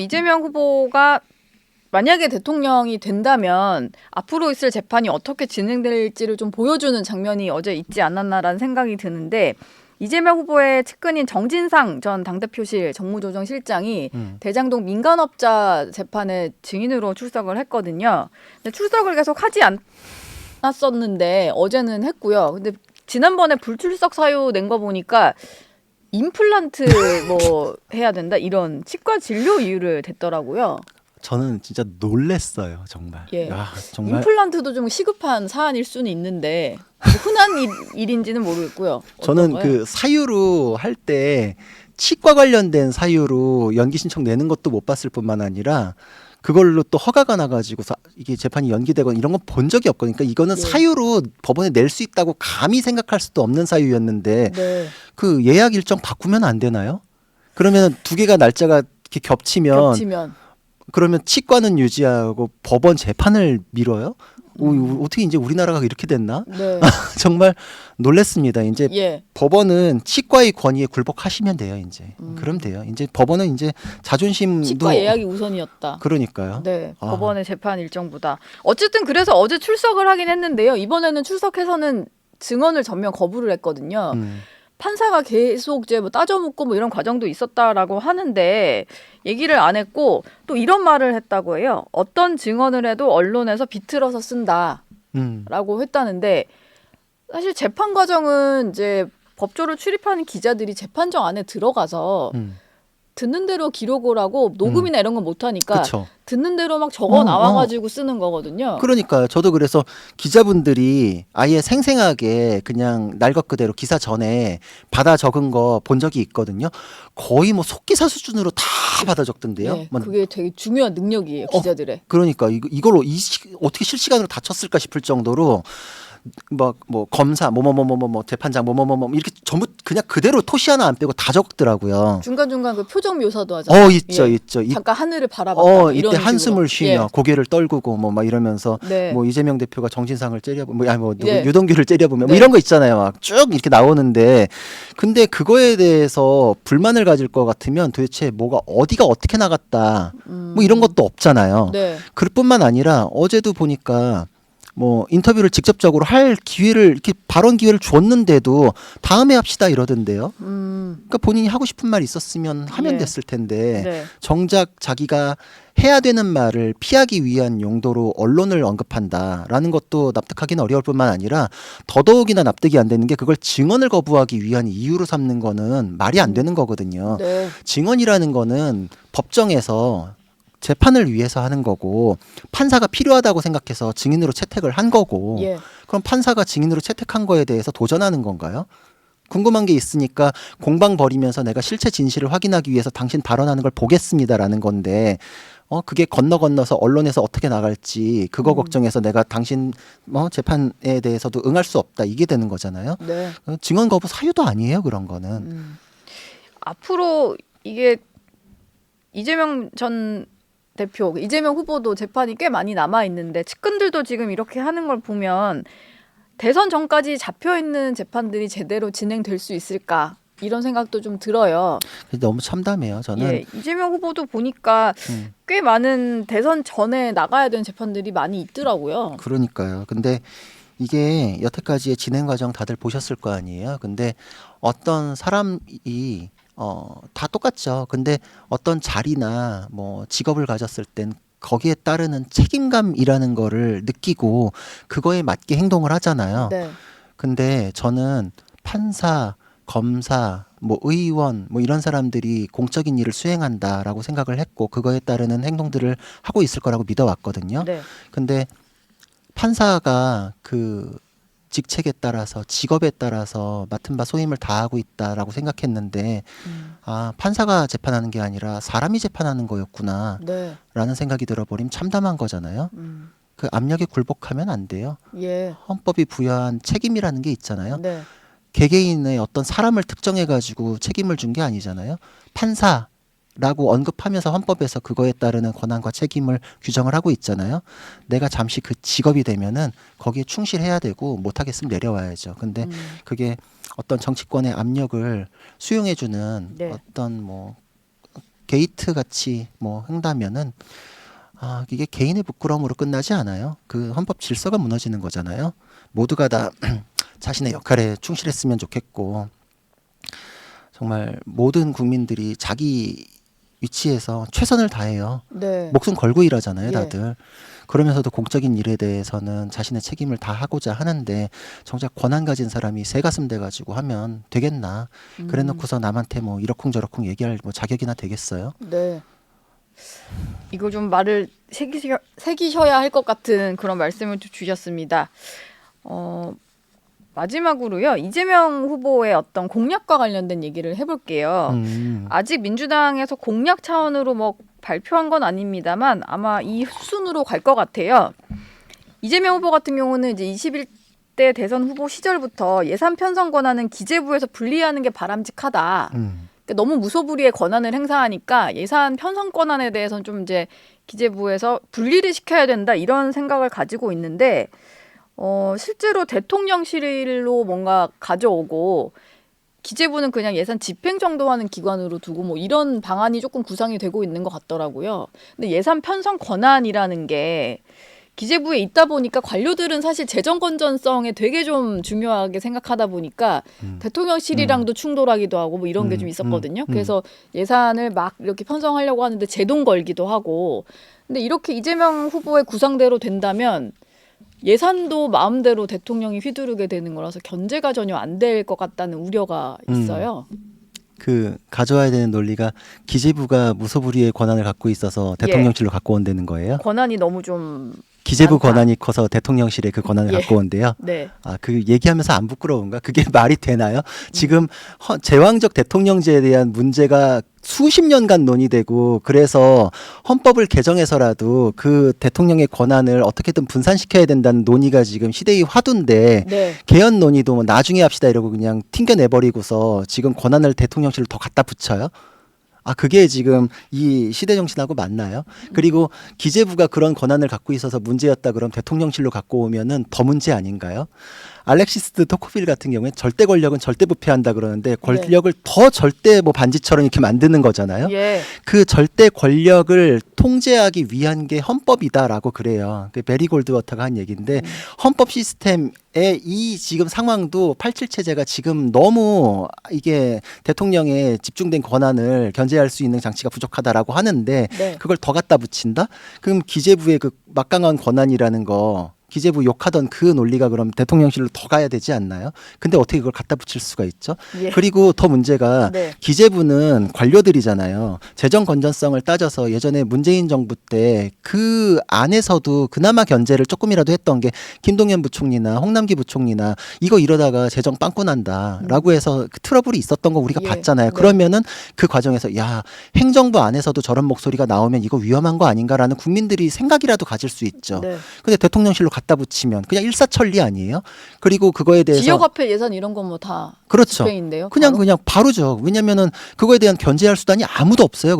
이재명 후보가 만약에 대통령이 된다면 앞으로 있을 재판이 어떻게 진행될지를 좀 보여주는 장면이 어제 있지 않았나라는 생각이 드는데 이재명 후보의 측근인 정진상 전 당대표실 정무조정실장이 대장동 민간업자 재판에 증인으로 출석을 했거든요. 근데 출석을 계속 하지 않았었는데 어제는 했고요. 근데 지난번에 불출석 사유 낸 거 보니까 임플란트 뭐 해야 된다 이런 치과 진료 이유를 댔더라고요. 저는 진짜 놀랬어요, 정말. 예. 야, 정말 임플란트도 좀 시급한 사안일 수는 있는데 뭐 흔한 일인지는 모르겠고요. 저는 어떤가요? 그 사유로 할 때 치과 관련된 사유로 연기 신청 내는 것도 못 봤을 뿐만 아니라 그걸로 또 허가가 나가지고 이게 재판이 연기되거나 이런 건 본 적이 없거든요. 그러니까 이거는 예. 사유로 법원에 낼 수 있다고 감히 생각할 수도 없는 사유였는데 네. 그 예약 일정 바꾸면 안 되나요? 그러면 두 개가 날짜가 이렇게 겹치면 그러면 치과는 유지하고 법원 재판을 미뤄요? 어떻게 이제 우리나라가 이렇게 됐나? 네. 정말 놀랬습니다. 이제 예. 법원은 치과의 권위에 굴복하시면 돼요. 이제 그럼 돼요. 이제 법원은 이제 자존심도 치과 예약이 우선이었다. 그러니까요. 네, 아. 법원의 재판 일정보다. 어쨌든 그래서 어제 출석을 하긴 했는데요. 이번에는 출석해서는 증언을 전면 거부를 했거든요. 판사가 계속 이제 뭐 따져 묻고 뭐 이런 과정도 있었다라고 하는데 얘기를 안 했고 또 이런 말을 했다고 해요. 어떤 증언을 해도 언론에서 비틀어서 쓴다라고 했다는데 사실 재판 과정은 이제 법조를 출입하는 기자들이 재판정 안에 들어가서 듣는 대로 기록을 하고 녹음이나 이런 건 못하니까 그쵸. 듣는 대로 막 적어 나와가지고 쓰는 거거든요. 그러니까요. 저도 그래서 기자분들이 아예 생생하게 그냥 날 것 그대로 기사 전에 받아 적은 거 본 적이 있거든요. 거의 뭐 속기사 수준으로 다 받아 적던데요. 네, 막 그게 되게 중요한 능력이에요, 기자들의. 그러니까 이걸로 어떻게 실시간으로 다 쳤을까 싶을 정도로 뭐 검사 뭐뭐뭐뭐뭐 재판장 뭐뭐뭐뭐 이렇게 전부 그냥 그대로 토시 하나 안 빼고 다 적더라고요. 중간중간 그 표정 묘사도 하잖아요. 있죠, 예. 있죠. 잠깐 하늘을 바라봤다. 이때 이런 한숨을 쉬며 식으로. 고개를 떨구고 뭐 막 이러면서 네. 뭐 이재명 대표가 정진상을 째려보면 예. 유동규를 째려보면 뭐 네. 이런 거 있잖아요. 막 쭉 이렇게 나오는데 근데 그거에 대해서 불만을 가질 것 같으면 도대체 뭐가 어디가 어떻게 나갔다 뭐 이런 것도 없잖아요. 네. 그럴 뿐만 아니라 어제도 보니까 뭐 인터뷰를 직접적으로 할 기회를 이렇게 발언 기회를 줬는데도 다음에 합시다 이러던데요. 그러니까 본인이 하고 싶은 말 있었으면 하면 예. 됐을 텐데 네. 정작 자기가 해야 되는 말을 피하기 위한 용도로 언론을 언급한다라는 것도 납득하기는 어려울 뿐만 아니라 더더욱이나 납득이 안 되는 게 그걸 증언을 거부하기 위한 이유로 삼는 거는 말이 안 되는 거거든요. 네. 증언이라는 거는 법정에서 재판을 위해서 하는 거고 판사가 필요하다고 생각해서 증인으로 채택을 한 거고 예. 그럼 판사가 증인으로 채택한 거에 대해서 도전하는 건가요? 궁금한 게 있으니까 공방 벌이면서 내가 실체 진실을 확인하기 위해서 당신 발언하는 걸 보겠습니다라는 건데 그게 건너서 언론에서 어떻게 나갈지 그거 걱정해서 내가 당신 재판에 대해서도 응할 수 없다 이게 되는 거잖아요. 네. 증언 거부 사유도 아니에요 그런 거는. 앞으로 이게 이재명 전 대표, 이재명 후보도 재판이 꽤 많이 남아 있는데 측근들도 지금 이렇게 하는 걸 보면 대선 전까지 잡혀 있는 재판들이 제대로 진행될 수 있을까 이런 생각도 좀 들어요. 너무 참담해요. 저는 예, 이재명 후보도 보니까 꽤 많은 대선 전에 나가야 되는 재판들이 많이 있더라고요. 그러니까요. 근데 이게 여태까지의 진행 과정 다들 보셨을 거 아니에요. 근데 어떤 사람이 다 똑같죠. 근데 어떤 자리나 뭐 직업을 가졌을 땐 거기에 따르는 책임감이라는 거를 느끼고 그거에 맞게 행동을 하잖아요. 네. 근데 저는 판사, 검사, 뭐 의원 뭐 이런 사람들이 공적인 일을 수행한다라고 생각을 했고 그거에 따르는 행동들을 하고 있을 거라고 믿어왔거든요. 네. 근데 판사가 그 직책에 따라서 직업에 따라서 맡은 바 소임을 다하고 있다라고 생각했는데 판사가 재판하는 게 아니라 사람이 재판하는 거였구나 네. 라는 생각이 들어버리면 참담한 거잖아요. 그 압력에 굴복하면 안 돼요. 예. 헌법이 부여한 책임이라는 게 있잖아요. 네. 개개인의 어떤 사람을 특정해가지고 책임을 준 게 아니잖아요. 판사라고 언급하면서 헌법에서 그거에 따르는 권한과 책임을 규정을 하고 있잖아요. 내가 잠시 그 직업이 되면은 거기에 충실해야 되고 못하겠으면 내려와야죠. 근데 그게 어떤 정치권의 압력을 수용해주는 네. 어떤 뭐 게이트 같이 뭐 한다면은 이게 개인의 부끄러움으로 끝나지 않아요. 그 헌법 질서가 무너지는 거잖아요. 모두가 다 자신의 역할에 충실했으면 좋겠고 정말 모든 국민들이 자기 위치에서 최선을 다해요. 네. 목숨 걸고 일하잖아요, 예. 다들. 그러면서도 공적인 일에 대해서는 자신의 책임을 다하고자 하는데 정작 권한 가진 사람이 새가슴 돼가지고 하면 되겠나. 그래놓고서 남한테 뭐 이러쿵저러쿵 얘기할 뭐 자격이나 되겠어요? 네. 이거 좀 말을 새기셔야 할 것 같은 그런 말씀을 좀 주셨습니다. 마지막으로요. 이재명 후보의 어떤 공약과 관련된 얘기를 해볼게요. 아직 민주당에서 공약 차원으로 뭐 발표한 건 아닙니다만 아마 이 수순으로 갈 것 같아요. 이재명 후보 같은 경우는 이제 21대 대선 후보 시절부터 예산 편성 권한은 기재부에서 분리하는 게 바람직하다. 그러니까 너무 무소불위의 권한을 행사하니까 예산 편성 권한에 대해서는 좀 이제 기재부에서 분리를 시켜야 된다 이런 생각을 가지고 있는데 실제로 대통령실로 뭔가 가져오고 기재부는 그냥 예산 집행 정도 하는 기관으로 두고 뭐 이런 방안이 조금 구상이 되고 있는 것 같더라고요. 근데 예산 편성 권한이라는 게 기재부에 있다 보니까 관료들은 사실 재정 건전성에 되게 좀 중요하게 생각하다 보니까 대통령실이랑도 충돌하기도 하고 뭐 이런 게 좀 있었거든요. 그래서 예산을 막 이렇게 편성하려고 하는데 제동 걸기도 하고. 근데 이렇게 이재명 후보의 구상대로 된다면 예산도 마음대로 대통령이 휘두르게 되는 거라서 견제가 전혀 안 될 것 같다는 우려가 있어요. 그 가져와야 되는 논리가 기재부가 무소불위의 권한을 갖고 있어서 대통령실로 갖고 온다는 거예요? 권한이 너무 좀 기재부 많다. 권한이 커서 대통령실에 그 권한을 갖고 온대요. 네. 그 얘기하면서 안 부끄러운가? 그게 말이 되나요? 지금 제왕적 대통령제에 대한 문제가 수십 년간 논의되고 그래서 헌법을 개정해서라도 그 대통령의 권한을 어떻게든 분산시켜야 된다는 논의가 지금 시대의 화두인데 네. 개헌 논의도 뭐 나중에 합시다 이러고 그냥 튕겨내버리고서 지금 권한을 대통령실로 더 갖다 붙여요? 그게 지금 이 시대 정신하고 맞나요? 그리고 기재부가 그런 권한을 갖고 있어서 문제였다 그럼 대통령실로 갖고 오면은 더 문제 아닌가요? 알렉시스 토코빌 같은 경우에 절대 권력은 절대 부패한다 그러는데 권력을 더 절대 뭐 반지처럼 이렇게 만드는 거잖아요. 예. 그 절대 권력을 통제하기 위한 게 헌법이다라고 그래요. 그 베리 골드워터가 한 얘기인데 헌법 시스템의 이 지금 상황도 87 체제가 지금 너무 이게 대통령의 집중된 권한을 견제할 수 있는 장치가 부족하다라고 하는데 네. 그걸 더 갖다 붙인다? 그럼 기재부의 그 막강한 권한이라는 거 기재부 욕하던 그 논리가 그럼 대통령실로 더 가야 되지 않나요? 근데 어떻게 그걸 갖다 붙일 수가 있죠? 예. 그리고 더 문제가 네. 기재부는 관료들이잖아요. 재정 건전성을 따져서 예전에 문재인 정부 때 그 안에서도 그나마 견제를 조금이라도 했던 게 김동연 부총리나 홍남기 부총리나 이거 이러다가 재정 빵꾸 난다라고 해서 그 트러블이 있었던 거 우리가 예. 봤잖아요. 네. 그러면은 그 과정에서 야 행정부 안에서도 저런 목소리가 나오면 이거 위험한 거 아닌가라는 국민들이 생각이라도 가질 수 있죠. 네. 근데 대통령실로 갖다 붙이면 그냥 일사천리 아니에요? 그리고 그거에 대해서 지역화폐 예산 이런 건 뭐 다 그렇죠. 집행인데요. 그냥 바로죠. 왜냐면은 그거에 대한 견제할 수단이 아무도 없어요.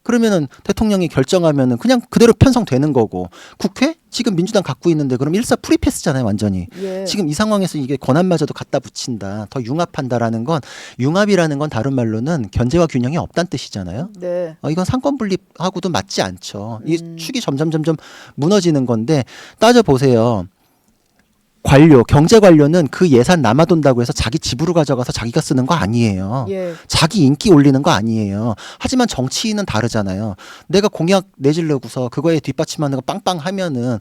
그러면은 대통령이 결정하면은 그냥 그대로 편성되는 거고 국회 지금 민주당 갖고 있는데 그럼 일사 프리패스잖아요. 완전히. 예. 지금 이 상황에서 이게 권한마저도 갖다 붙인다. 더 융합한다라는 건 융합이라는 건 다른 말로는 견제와 균형이 없다는 뜻이잖아요. 네. 이건 상권 분립하고도 맞지 않죠. 이 축이 점점 무너지는 건데 따져 보세요. 경제 관료는 그 예산 남아돈다고 해서 자기 집으로 가져가서 자기가 쓰는 거 아니에요. 예. 자기 인기 올리는 거 아니에요. 하지만 정치인은 다르잖아요. 내가 공약 내질러고서 그거에 뒷받침하는 거 빵빵 하면은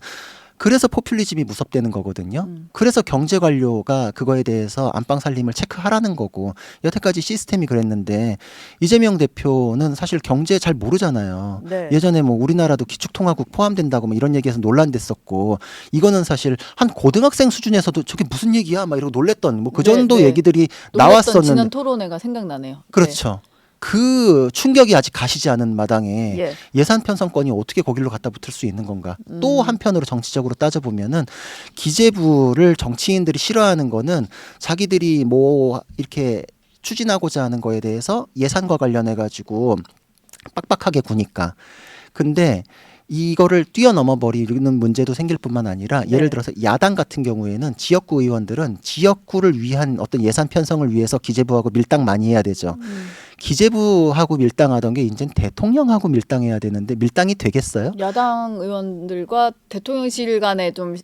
그래서 포퓰리즘이 무섭다는 거거든요. 그래서 경제 관료가 그거에 대해서 안방 살림을 체크하라는 거고 여태까지 시스템이 그랬는데 이재명 대표는 사실 경제 잘 모르잖아요. 네. 예전에 뭐 우리나라도 기축통화국 포함된다고 뭐 이런 얘기해서 논란됐었고 이거는 사실 한 고등학생 수준에서도 저게 무슨 얘기야 막 이러고 놀랬던 뭐 그 정도 네. 얘기들이 놀랬던 나왔었는데 지난 토론회가 생각나네요. 그렇죠. 그 충격이 아직 가시지 않은 마당에 예. 예산 편성권이 어떻게 거길로 갖다 붙을 수 있는 건가? 또 한편으로 정치적으로 따져보면은 기재부를 정치인들이 싫어하는 거는 자기들이 뭐 이렇게 추진하고자 하는 거에 대해서 예산과 관련해 가지고 빡빡하게 구니까. 근데 이거를 뛰어넘어 버리는 문제도 생길 뿐만 아니라 예를 들어서 야당 같은 경우에는 지역구 의원들은 지역구를 위한 어떤 예산 편성을 위해서 기재부하고 밀당 많이 해야 되죠. 기재부하고 밀당하던 게 이제 대통령하고 밀당해야 되는데 밀당이 되겠어요? 야당 의원들과 대통령실 간에 좀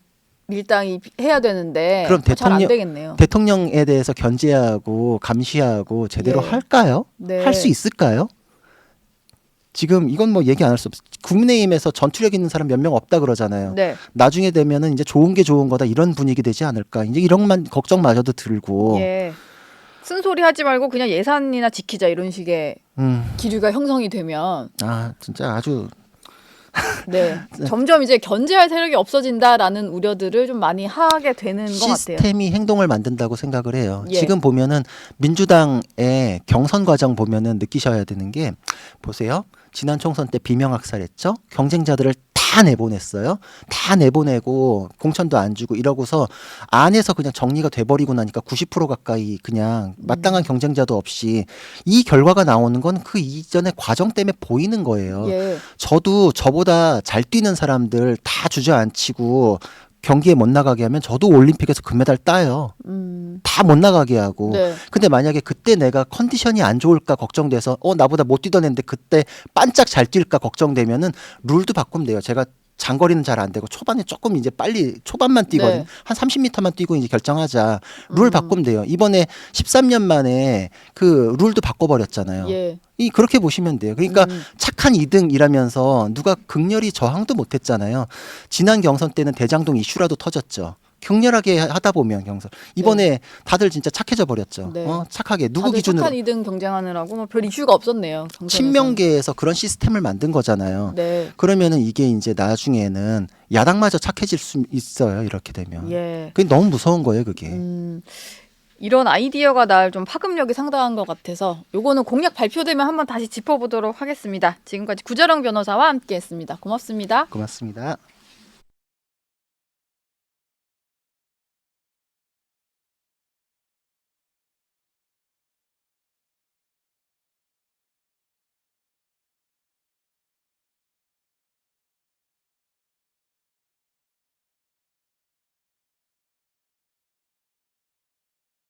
밀당이 해야 되는데 그럼 잘 안 대통령- 되겠네요. 대통령에 대해서 견제하고 감시하고 제대로 예. 할까요? 네. 할 수 있을까요? 지금 이건 뭐 얘기 안 할 수 없어. 국민의힘에서 전투력 있는 사람 몇 명 없다 그러잖아요. 네. 나중에 되면은 이제 좋은 게 좋은 거다 이런 분위기 되지 않을까. 이제 이런 걱정마저도 들고. 예. 쓴소리 하지 말고 그냥 예산이나 지키자 이런 식의 기류가 형성이 되면 아 진짜 아주 네. 점점 이제 견제할 세력이 없어진다라는 우려들을 좀 많이 하게 되는 것 같아요. 시스템이 행동을 만든다고 생각을 해요. 예. 지금 보면은 민주당의 경선 과정 보면은 느끼셔야 되는 게 보세요. 지난 총선 때 비명학살했죠. 경쟁자들을 다 내보냈어요. 다 내보내고 공천도 안 주고 이러고서 안에서 그냥 정리가 돼버리고 나니까 90% 가까이 그냥 마땅한 경쟁자도 없이 이 결과가 나오는 건 그 이전의 과정 때문에 보이는 거예요. 예. 저도 저보다 잘 뛰는 사람들 다 주저앉히고 경기에 못 나가게 하면 저도 올림픽에서 금메달 따요. 다 못 나가게 하고. 네. 근데 만약에 그때 내가 컨디션이 안 좋을까 걱정돼서 나보다 못 뛰던 애인데 그때 반짝 잘 뛸까 걱정되면은 룰도 바꾸면 돼요. 제가 장거리는 잘 안 되고 초반에 조금 이제 빨리 초반만 뛰거든요. 네. 한 30m만 뛰고 이제 결정하자. 룰 바꾸면 돼요. 이번에 13년 만에 그 룰도 바꿔버렸잖아요. 예. 그렇게 보시면 돼요. 그러니까 착한 2등이라면서 누가 극렬히 저항도 못했잖아요. 지난 경선 때는 대장동 이슈라도 터졌죠. 격렬하게 하다 보면 경선 이번에 다들 진짜 착해져 버렸죠. 네. 착하게 누구 다들 기준으로 착한 2등 경쟁하느라고 뭐 별 이슈가 없었네요. 정선에서는. 친명계에서 그런 시스템을 만든 거잖아요. 네. 그러면은 이게 이제 나중에는 야당마저 착해질 수 있어요. 이렇게 되면. 예. 그게 너무 무서운 거예요. 그게. 이런 아이디어가 날 좀 파급력이 상당한 것 같아서 요거는 공약 발표되면 한번 다시 짚어보도록 하겠습니다. 지금까지 구자령 변호사와 함께했습니다. 고맙습니다. 고맙습니다.